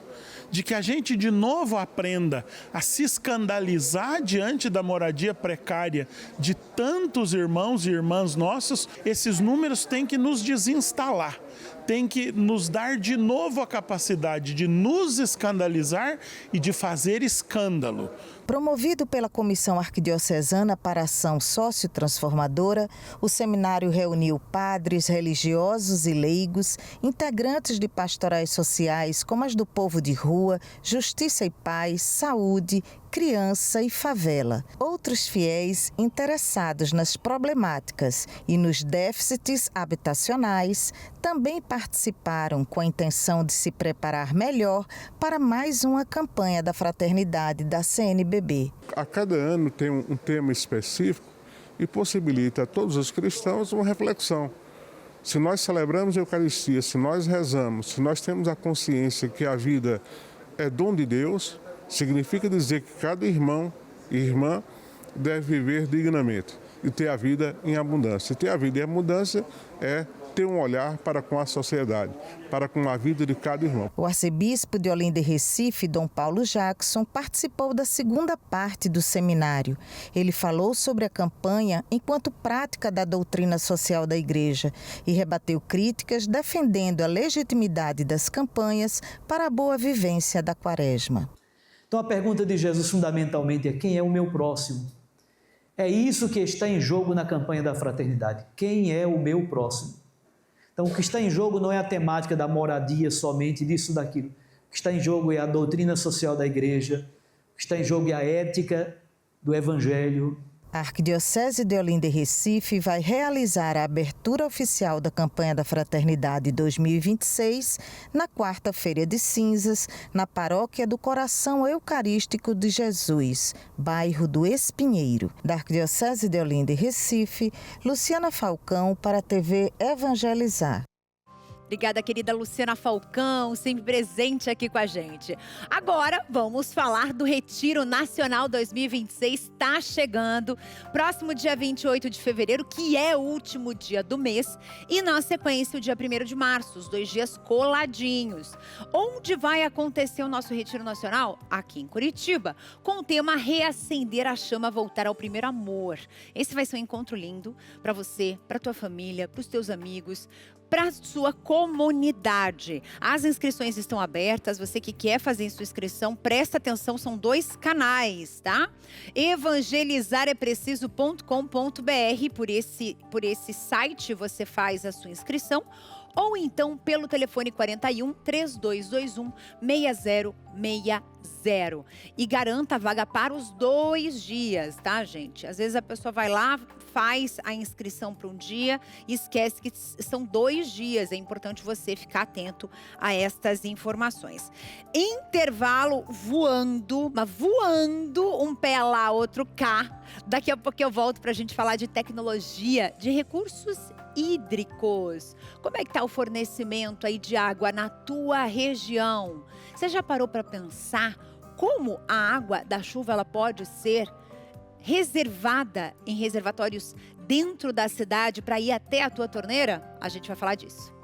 de que a gente de novo aprenda a se escandalizar diante da moradia precária de tantos irmãos e irmãs nossos. Esses números têm que nos desinstalar, tem que nos dar de novo a capacidade de nos escandalizar e de fazer escândalo. Promovido pela Comissão Arquidiocesana para a Ação Sociotransformadora, o seminário reuniu padres, religiosos e leigos, integrantes de pastorais sociais como as do Povo de Rua, Justiça e Paz, Saúde, Criança e Favela. Outros fiéis interessados nas problemáticas e nos déficits habitacionais também participaram com a intenção de se preparar melhor para mais uma campanha da fraternidade da CNBB. A cada ano tem um tema específico e possibilita a todos os cristãos uma reflexão. Se nós celebramos a Eucaristia, se nós rezamos, se nós temos a consciência que a vida é dom de Deus, significa dizer que cada irmão e irmã deve viver dignamente e ter a vida em abundância. E ter a vida em abundância é ter um olhar para com a sociedade, para com a vida de cada irmão. O arcebispo de Olinda e Recife, Dom Paulo Jackson, participou da segunda parte do seminário. Ele falou sobre a campanha enquanto prática da doutrina social da Igreja e rebateu críticas defendendo a legitimidade das campanhas para a boa vivência da Quaresma. Então a pergunta de Jesus fundamentalmente é: quem é o meu próximo? É isso que está em jogo na campanha da fraternidade. Quem é o meu próximo? Então o que está em jogo não é a temática da moradia somente, disso, daquilo. O que está em jogo é a doutrina social da Igreja, o que está em jogo é a ética do Evangelho. A Arquidiocese de Olinda e Recife vai realizar a abertura oficial da campanha da Fraternidade 2026 na quarta-feira de cinzas, na Paróquia do Coração Eucarístico de Jesus, bairro do Espinheiro. Da Arquidiocese de Olinda e Recife, Luciana Falcão para a TV Evangelizar. Obrigada, querida Luciana Falcão, sempre presente aqui com a gente. Agora, vamos falar do Retiro Nacional 2026, está chegando. Próximo dia 28 de fevereiro, que é o último dia do mês. E na sequência, o dia 1º de março, os 2 dias coladinhos. Onde vai acontecer o nosso Retiro Nacional? Aqui em Curitiba, com o tema Reacender a Chama, Voltar ao Primeiro Amor. Esse vai ser um encontro lindo para você, para tua família, para os teus amigos, para a sua comunidade. As inscrições estão abertas, você que quer fazer sua inscrição, presta atenção, são 2 canais, tá? evangelizarepreciso.com.br, por esse site você faz a sua inscrição, ou então pelo telefone 41 3221 6060. E garanta a vaga para os 2 dias, tá, gente? Às vezes a pessoa vai lá, faz a inscrição para um dia e esquece que são 2 dias. É importante você ficar atento a estas informações. Intervalo voando, mas voando, um pé lá, outro cá. Daqui a pouco eu volto para a gente falar de tecnologia, de recursos hídricos. Como é que está o fornecimento aí de água na tua região? Você já parou para pensar como a água da chuva ela pode ser reservada em reservatórios dentro da cidade para ir até a tua torneira? A gente vai falar disso.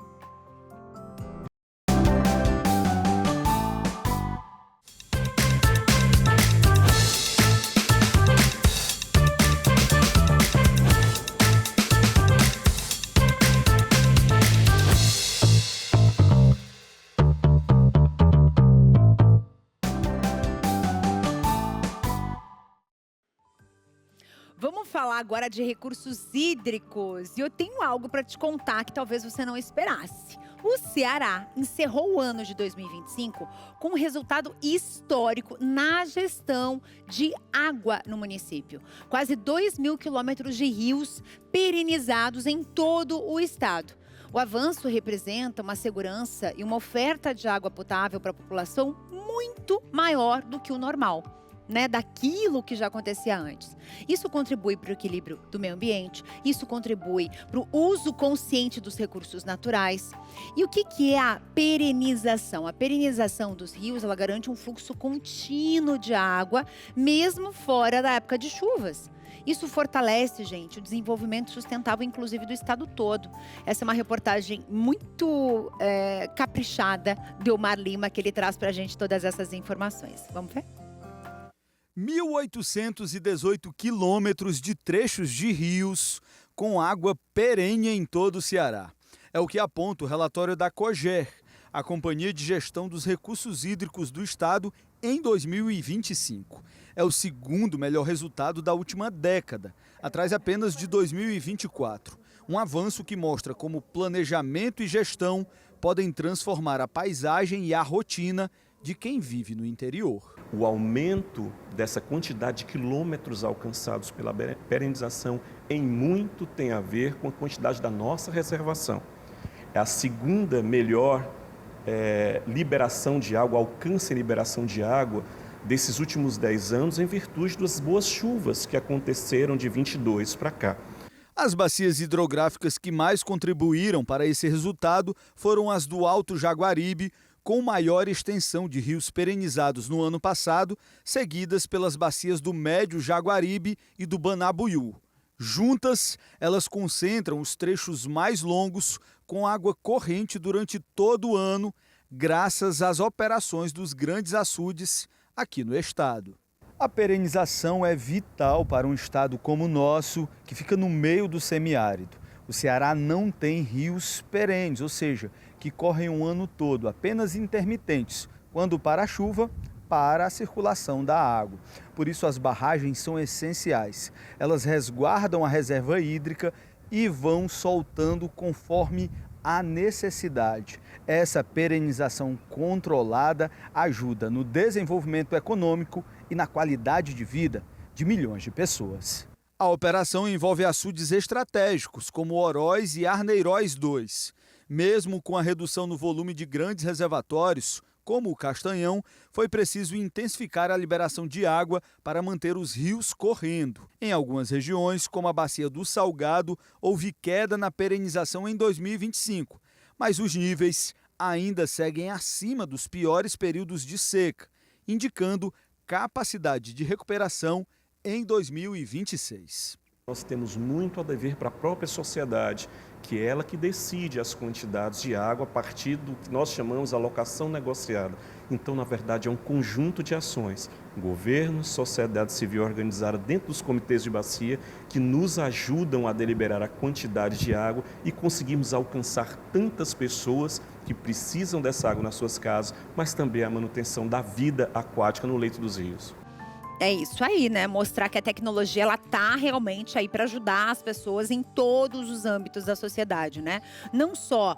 Vamos falar agora de recursos hídricos. E eu tenho algo para te contar que talvez você não esperasse. O Ceará encerrou o ano de 2025 com um resultado histórico na gestão de água no município. Quase 2.000 quilômetros de rios perenizados em todo o estado. O avanço representa uma segurança e uma oferta de água potável para a população muito maior do que o normal, né, daquilo que já acontecia antes. Isso contribui para o equilíbrio do meio ambiente, isso contribui para o uso consciente dos recursos naturais. E o que é a perenização? A perenização dos rios, ela garante um fluxo contínuo de água, mesmo fora da época de chuvas. Isso fortalece, gente, o desenvolvimento sustentável, inclusive do estado todo. Essa é uma reportagem muito caprichada do Omar Lima, que ele traz para a gente todas essas informações. Vamos ver? 1.818 quilômetros de trechos de rios com água perene em todo o Ceará. É o que aponta o relatório da COGER, a Companhia de Gestão dos Recursos Hídricos do Estado, em 2025. É o segundo melhor resultado da última década, atrás apenas de 2024. Um avanço que mostra como planejamento e gestão podem transformar a paisagem e a rotina de quem vive no interior. O aumento dessa quantidade de quilômetros alcançados pela perenização em muito tem a ver com a quantidade da nossa reservação. É a segunda melhor liberação de água, alcance e liberação de água desses últimos 10 anos em virtude das boas chuvas que aconteceram de 22 para cá. As bacias hidrográficas que mais contribuíram para esse resultado foram as do Alto Jaguaribe, com maior extensão de rios perenizados no ano passado, seguidas pelas bacias do Médio Jaguaribe e do Banabuiú. Juntas, elas concentram os trechos mais longos com água corrente durante todo o ano, graças às operações dos grandes açudes aqui no estado. A perenização é vital para um estado como o nosso, que fica no meio do semiárido. O Ceará não tem rios perenes, ou seja, que correm o ano todo, apenas intermitentes, quando para a chuva, para a circulação da água. Por isso as barragens são essenciais. Elas resguardam a reserva hídrica e vão soltando conforme a necessidade. Essa perenização controlada ajuda no desenvolvimento econômico e na qualidade de vida de milhões de pessoas. A operação envolve açudes estratégicos, como Oroz e Arneiroz 2. Mesmo com a redução no volume de grandes reservatórios, como o Castanhão, foi preciso intensificar a liberação de água para manter os rios correndo. Em algumas regiões, como a Bacia do Salgado, houve queda na perenização em 2025, mas os níveis ainda seguem acima dos piores períodos de seca, indicando capacidade de recuperação em 2026. Nós temos muito a dever para a própria sociedade, que é ela que decide as quantidades de água a partir do que nós chamamos de alocação negociada. Então, na verdade, é um conjunto de ações, governo, sociedade civil organizada dentro dos comitês de bacia, que nos ajudam a deliberar a quantidade de água e conseguimos alcançar tantas pessoas que precisam dessa água nas suas casas, mas também a manutenção da vida aquática no leito dos rios. É isso aí, né? Mostrar que a tecnologia, ela tá realmente aí para ajudar as pessoas em todos os âmbitos da sociedade, né? Não só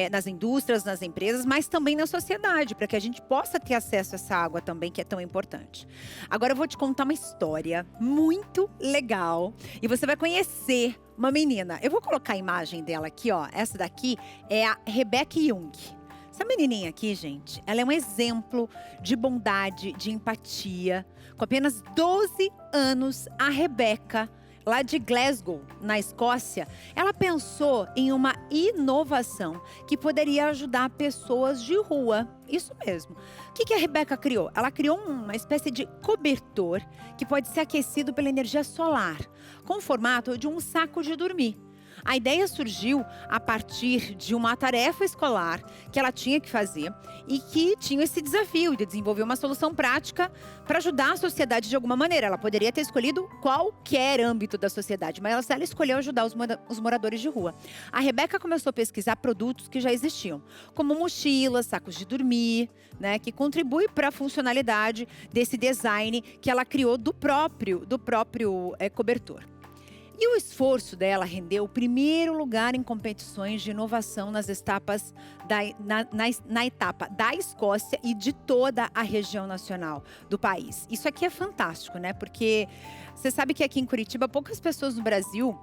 nas indústrias, nas empresas, mas também na sociedade, para que a gente possa ter acesso a essa água também, que é tão importante. Agora eu vou te contar uma história muito legal e você vai conhecer uma menina. Eu vou colocar a imagem dela aqui, ó. Essa daqui é a Rebeca Jung. Essa menininha aqui, gente, ela é um exemplo de bondade, de empatia. Com apenas 12 anos, a Rebeca, lá de Glasgow, na Escócia, ela pensou em uma inovação que poderia ajudar pessoas de rua. Isso mesmo. O que a Rebeca criou? Ela criou uma espécie de cobertor que pode ser aquecido pela energia solar, com o formato de um saco de dormir. A ideia surgiu a partir de uma tarefa escolar que ela tinha que fazer e que tinha esse desafio de desenvolver uma solução prática para ajudar a sociedade de alguma maneira. Ela poderia ter escolhido qualquer âmbito da sociedade, mas ela escolheu ajudar os moradores de rua. A Rebeca começou a pesquisar produtos que já existiam, como mochilas, sacos de dormir, né, que contribui para a funcionalidade desse design que ela criou do próprio cobertor. E o esforço dela rendeu o primeiro lugar em competições de inovação nas etapas na etapa da Escócia e de toda a região nacional do país. Isso aqui é fantástico, né? Porque você sabe que aqui em Curitiba, poucas pessoas no Brasil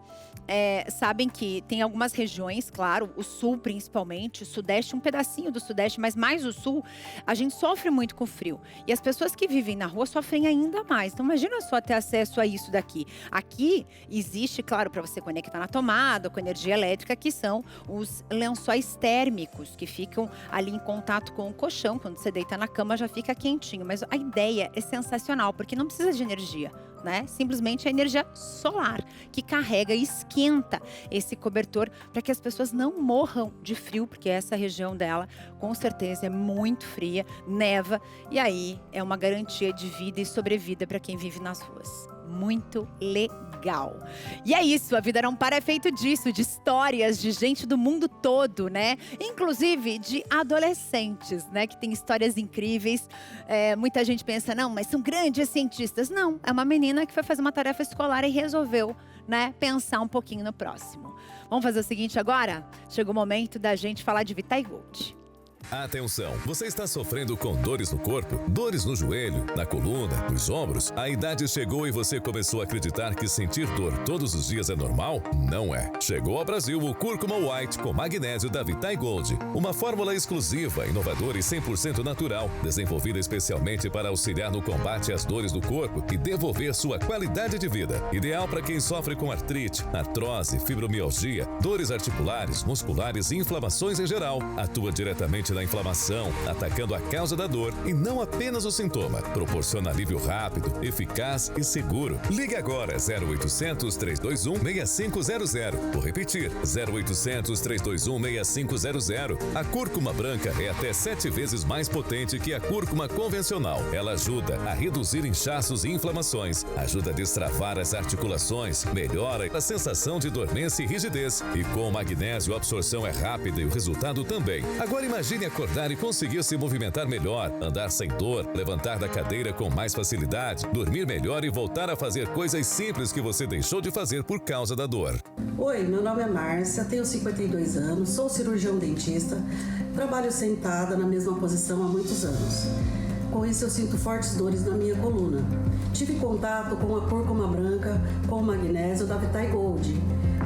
sabem que tem algumas regiões, claro, o sul principalmente, o sudeste, um pedacinho do sudeste, mas mais o sul, a gente sofre muito com frio. E as pessoas que vivem na rua sofrem ainda mais. Então imagina só ter acesso a isso daqui. Aqui existe, claro, para você conectar na tomada, com energia elétrica, que são os lençóis térmicos, que ficam ali em contato com o colchão. Quando você deita na cama já fica quentinho. Mas a ideia é sensacional, porque não precisa de energia, né? Simplesmente a energia solar que carrega e esquenta esse cobertor para que as pessoas não morram de frio, porque essa região dela com certeza é muito fria, neva, e aí é uma garantia de vida e sobrevida para quem vive nas ruas. Muito legal. E é isso, a vida não para é feito disso, de histórias de gente do mundo todo, né? Inclusive de adolescentes, né? Que tem histórias incríveis. Muita gente pensa, não, mas são grandes cientistas. Não, é uma menina que foi fazer uma tarefa escolar e resolveu, né, pensar um pouquinho no próximo. Vamos fazer o seguinte agora? Chegou o momento da gente falar de Vitae Gold. Atenção, você está sofrendo com dores no corpo, dores no joelho, na coluna, nos ombros? A idade chegou e você começou a acreditar que sentir dor todos os dias é normal? Não é. Chegou ao Brasil o Cúrcuma White com magnésio da Vitae Gold. Uma fórmula exclusiva, inovadora e 100% natural, desenvolvida especialmente para auxiliar no combate às dores do corpo e devolver sua qualidade de vida. Ideal para quem sofre com artrite, artrose, fibromialgia, dores articulares, musculares e inflamações em geral. Atua diretamente na inflamação, atacando a causa da dor e não apenas o sintoma. Proporciona alívio rápido, eficaz e seguro. Ligue agora 0800 321 6500. Vou repetir, 0800 321 6500. A cúrcuma branca é até 7 vezes mais potente que a cúrcuma convencional. Ela ajuda a reduzir inchaços e inflamações, ajuda a destravar as articulações, melhora a sensação de dormência e rigidez. E com o magnésio a absorção é rápida e o resultado também. Agora imagine acordar e conseguir se movimentar melhor, andar sem dor, levantar da cadeira com mais facilidade, dormir melhor e voltar a fazer coisas simples que você deixou de fazer por causa da dor. Oi, meu nome é Márcia, tenho 52 anos, sou cirurgião dentista, trabalho sentada na mesma posição há muitos anos. Com isso eu sinto fortes dores na minha coluna. Tive contato com a cúrcuma branca com o magnésio da Vitae Gold.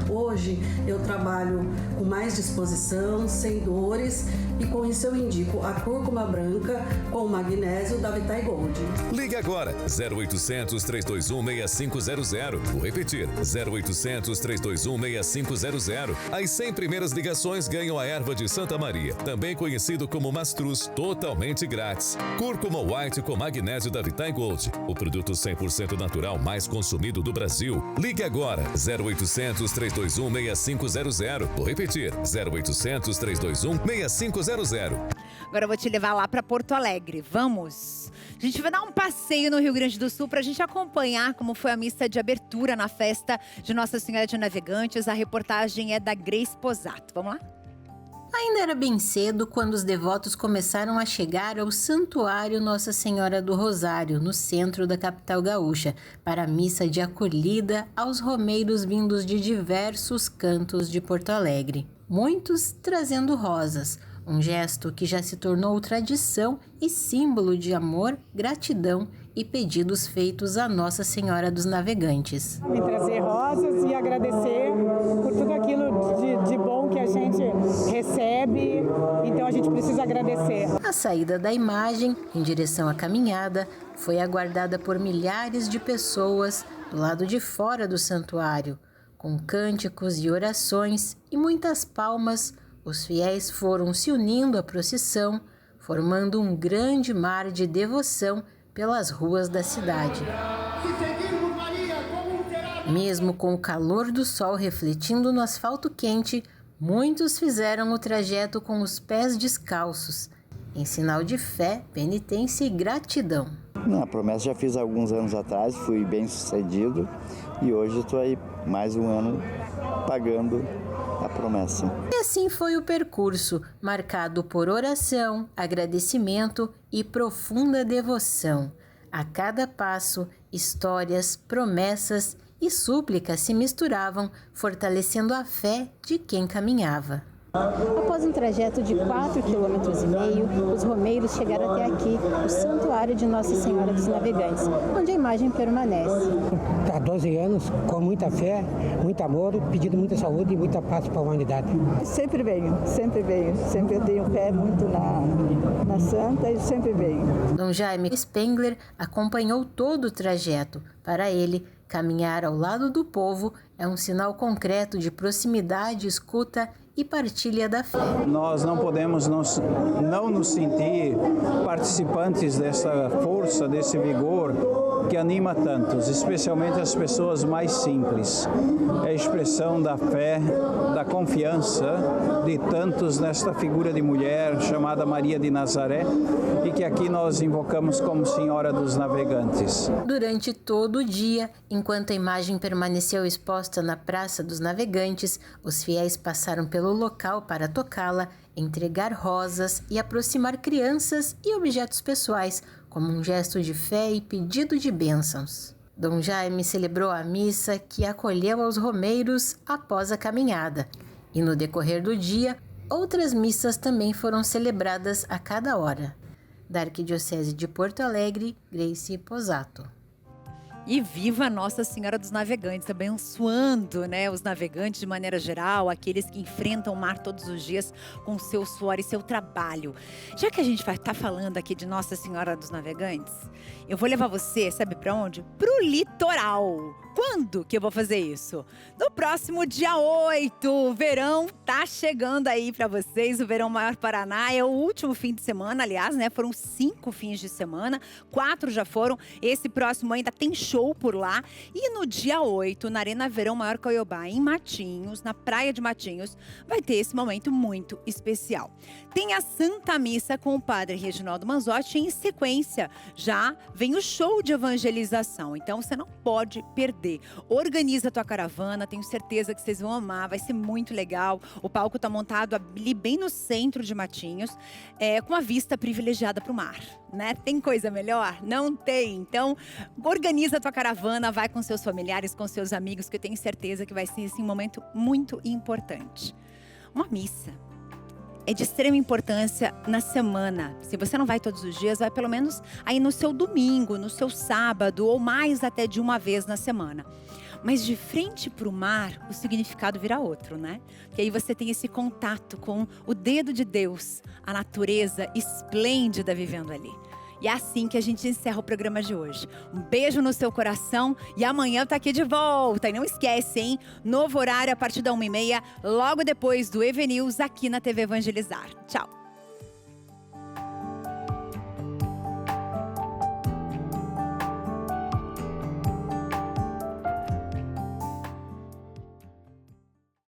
Hoje eu trabalho com mais disposição, sem dores, e com isso eu indico a cúrcuma branca com o magnésio da Vitae Gold. Ligue agora, 0800 321 6500. Vou repetir, 0800 321 6500. As 100 primeiras ligações ganham a erva de Santa Maria, também conhecido como mastruz, totalmente grátis. Cúrcuma White com magnésio da Vitae Gold, o produto 100% natural mais consumido do Brasil. Ligue agora, 0800 321 6500. Vou repetir, 0800 321 6500. Agora eu vou te levar lá para Porto Alegre. Vamos? A gente vai dar um passeio no Rio Grande do Sul para a gente acompanhar como foi a missa de abertura na festa de Nossa Senhora de Navegantes. A reportagem é da Grace Posato. Vamos lá? Ainda era bem cedo quando os devotos começaram a chegar ao Santuário Nossa Senhora do Rosário, no centro da capital gaúcha, para a missa de acolhida aos romeiros vindos de diversos cantos de Porto Alegre. Muitos trazendo rosas, um gesto que já se tornou tradição e símbolo de amor, gratidão e pedidos feitos a Nossa Senhora dos Navegantes. E trazer rosas e agradecer por tudo aquilo de bom que a gente recebe, então a gente precisa agradecer. A saída da imagem, em direção à caminhada, foi aguardada por milhares de pessoas do lado de fora do santuário. Com cânticos e orações e muitas palmas, os fiéis foram se unindo à procissão, formando um grande mar de devoção pelas ruas da cidade. Se seguirmos Maria como um terá Mesmo com o calor do sol refletindo no asfalto quente, muitos fizeram o trajeto com os pés descalços, em sinal de fé, penitência e gratidão. Não, a promessa já fiz há alguns anos atrás, fui bem sucedido e hoje estou aí mais um ano pagando a promessa. E assim foi o percurso, marcado por oração, agradecimento e profunda devoção. A cada passo, histórias, promessas e súplicas se misturavam, fortalecendo a fé de quem caminhava. Após um trajeto de 4,5 km, os romeiros chegaram até aqui, o Santuário de Nossa Senhora dos Navegantes, onde a imagem permanece. Há 12 anos, com muita fé, muito amor, pedindo muita saúde e muita paz para a humanidade. Sempre venho. Sempre eu tenho fé muito na Santa e sempre venho. Dom Jaime Spengler acompanhou todo o trajeto. Para ele, caminhar ao lado do povo é um sinal concreto de proximidade, escuta e partilha da fé. Nós não podemos não nos sentir participantes dessa força, desse vigor que anima tantos, especialmente as pessoas mais simples. É a expressão da fé, da confiança de tantos nesta figura de mulher chamada Maria de Nazaré e que aqui nós invocamos como Senhora dos Navegantes. Durante todo o dia, enquanto a imagem permaneceu exposta na Praça dos Navegantes, os fiéis passaram pelo local para tocá-la, entregar rosas e aproximar crianças e objetos pessoais, como um gesto de fé e pedido de bênçãos. Dom Jaime celebrou a missa que acolheu aos romeiros após a caminhada. E no decorrer do dia, outras missas também foram celebradas a cada hora. Da Arquidiocese de Porto Alegre, Grace Posato. E viva Nossa Senhora dos Navegantes, abençoando, né, os navegantes de maneira geral, aqueles que enfrentam o mar todos os dias com seu suor e seu trabalho. Já que a gente vai estar falando aqui de Nossa Senhora dos Navegantes, eu vou levar você, sabe para onde? Pro litoral. Quando que eu vou fazer isso? No próximo dia 8, o verão tá chegando aí para vocês, o Verão Maior Paraná é o último fim de semana, aliás, né, foram 5 fins de semana, 4 já foram, esse próximo ainda tem show por lá, e no dia 8, na Arena Verão Maior Coiobá, em Matinhos, na Praia de Matinhos, vai ter esse momento muito especial. Tem a Santa Missa com o Padre Reginaldo Manzotti, e em sequência já vem o show de evangelização, então você não pode perder. Organiza a tua caravana, tenho certeza que vocês vão amar, vai ser muito legal. O palco tá montado ali bem no centro de Matinhos, com a vista privilegiada para o mar, né? Tem coisa melhor? Não tem. Então, organiza a tua caravana, vai com seus familiares, com seus amigos, que eu tenho certeza que vai ser assim, um momento muito importante. Uma missa é de extrema importância na semana. Se você não vai todos os dias, vai pelo menos aí no seu domingo, no seu sábado, ou mais até de uma vez na semana. Mas de frente para o mar, o significado vira outro, né? Porque aí você tem esse contato com o dedo de Deus, a natureza esplêndida vivendo ali. E é assim que a gente encerra o programa de hoje. Um beijo no seu coração e amanhã eu tô aqui de volta. E não esquece, hein? Novo horário a partir da 1h30, logo depois do EV News aqui na TV Evangelizar. Tchau!